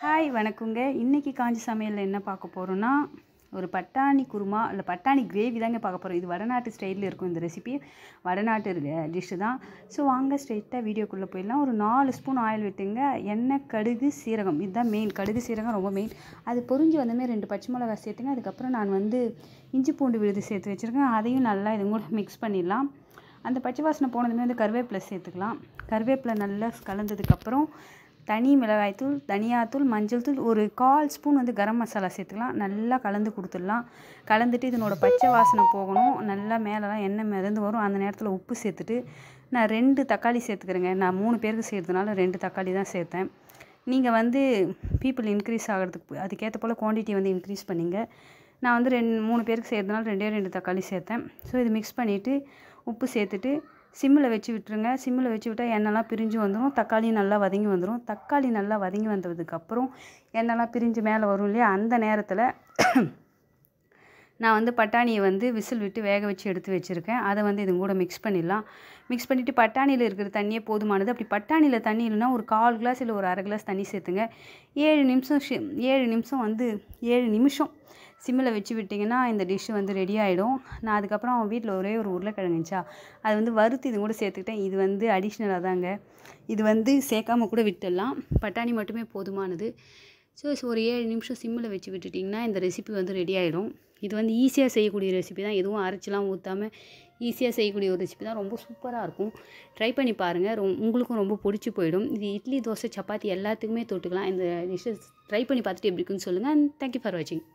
Hi வணக்கங்க. இன்றைக்கி காஞ்சி சமையலில் என்ன பார்க்க போகிறோன்னா, ஒரு பட்டாணி குருமா இல்லை பட்டாணி கிரேவி தாங்க பார்க்க போகிறோம். இது வடநாட்டு ஸ்டைலில் இருக்கும். இந்த ரெசிபி வடநாட்டு டிஷ்ஷு தான். ஸோ வாங்க ஸ்ட்ரெயிட்டாக வீடியோக்குள்ளே போயிடலாம். ஒரு 4 ஸ்பூன் ஆயில் விட்டுங்க. எண்ணெய், கடுகு, சீரகம், இதுதான் மெயின். கடுகு சீரகம் ரொம்ப மெயின். அது பொரிஞ்சு வந்தமே 2 பச்சை மிளகாய் சேர்த்துங்க. அதுக்கப்புறம் நான் இஞ்சி பூண்டு விழுது சேர்த்து வச்சுருக்கேன். அதையும் நல்லா இது கூட மிக்ஸ் பண்ணிடலாம். அந்த பச்சை வாசனை போனதுமே கருவேப்பிலை சேர்த்துக்கலாம். கருவேப்பிலை நல்லா கலந்ததுக்கப்புறம் தனி மிளகாய்த்தூள், தனியாத்தூள், மஞ்சள் தூள், ஒரு 1/4 ஸ்பூன் கரம் மசாலா சேர்த்துக்கலாம். நல்லா கலந்து கொடுத்துடலாம். கலந்துட்டு இதனோட பச்சை வாசனை போகணும். நல்லா மேலெலாம் எண்ணெய் மிதந்து வரும். அந்த நேரத்தில் உப்பு சேர்த்துட்டு நான் 2 தக்காளி சேர்த்துக்கிறேங்க. நான் 3 பேருக்கு செய்கிறதுனால 2 தக்காளி தான் சேர்த்தேன். நீங்கள் பீப்புள் இன்க்ரீஸ் ஆகிறதுக்கு அதுக்கேற்ற போல் குவான்டிட்டி இன்க்ரீஸ் பண்ணிங்க. நான் 3 பேருக்கு செய்கிறதுனால 2 தக்காளி சேர்த்தேன். ஸோ இது மிக்ஸ் பண்ணிவிட்டு உப்பு சேர்த்துட்டு சிம்மில் வச்சு விட்டுருங்க. சிம்மில் வச்சு விட்டால் எண்ணெய்லாம் பிரிஞ்சு வந்துடும். தக்காளி நல்லா வதங்கி வந்துடும். தக்காளி நல்லா வதங்கி வந்ததுக்கப்புறம் எண்ணெய்லாம் பிரிஞ்சு மேலே வரும் இல்லையா, அந்த நேரத்தில் நான் பட்டாணியை விசில் விட்டு வேக வச்சு எடுத்து வச்சுருக்கேன். அதை இது கூட மிக்ஸ் பண்ணிடலாம். மிக்ஸ் பண்ணிவிட்டு பட்டாணியில் இருக்கிற தண்ணியே போதுமானது. அப்படி பட்டாணியில் தண்ணி இல்லைன்னா ஒரு 1/4 கிளாஸ் இல்லை ஒரு 1/2 கிளாஸ் தண்ணி சேர்த்துங்க. 7 நிமிஷம் சிம்மில் வச்சு விட்டிங்கன்னா இந்த டிஷ்ஷு ரெடி ஆகிடும். நான் அதுக்கப்புறம் வீட்டில் ஒரே ஒரு உருளைக்கிழங்கு இருந்துச்சா, அது வறுத்து இது கூட சேர்த்துக்கிட்டேன். இது அடிஷ்னலாக தாங்க. இது சேர்க்காம கூட விட்டுடலாம். பட்டாணி மட்டுமே போதுமானது. ஸோ ஒரு 7 நிமிஷம் சிம்மில் வச்சு விட்டுட்டிங்கன்னா இந்த ரெசிபி ரெடி ஆகிடும். இது ஈஸியாக செய்யக்கூடிய ரெசிபி தான். எதுவும் அரைச்சிலாம் ஊற்றாமல் ஈஸியாக செய்யக்கூடிய ஒரு ரெசிபி தான். ரொம்ப சூப்பராக இருக்கும். ட்ரை பண்ணி பாருங்கள். உங்களுக்கும் ரொம்ப பிடிச்சி போயிடும். இது இட்லி, தோசை, சப்பாத்தி எல்லாத்துக்குமே தொட்டுக்கலாம். இந்த டிஷ்ஷை ட்ரை பண்ணி பார்த்துட்டு எப்படி இருக்குன்னு சொல்லுங்கள். அண்ட் தேங்க்யூ ஃபார் வாட்சிங்.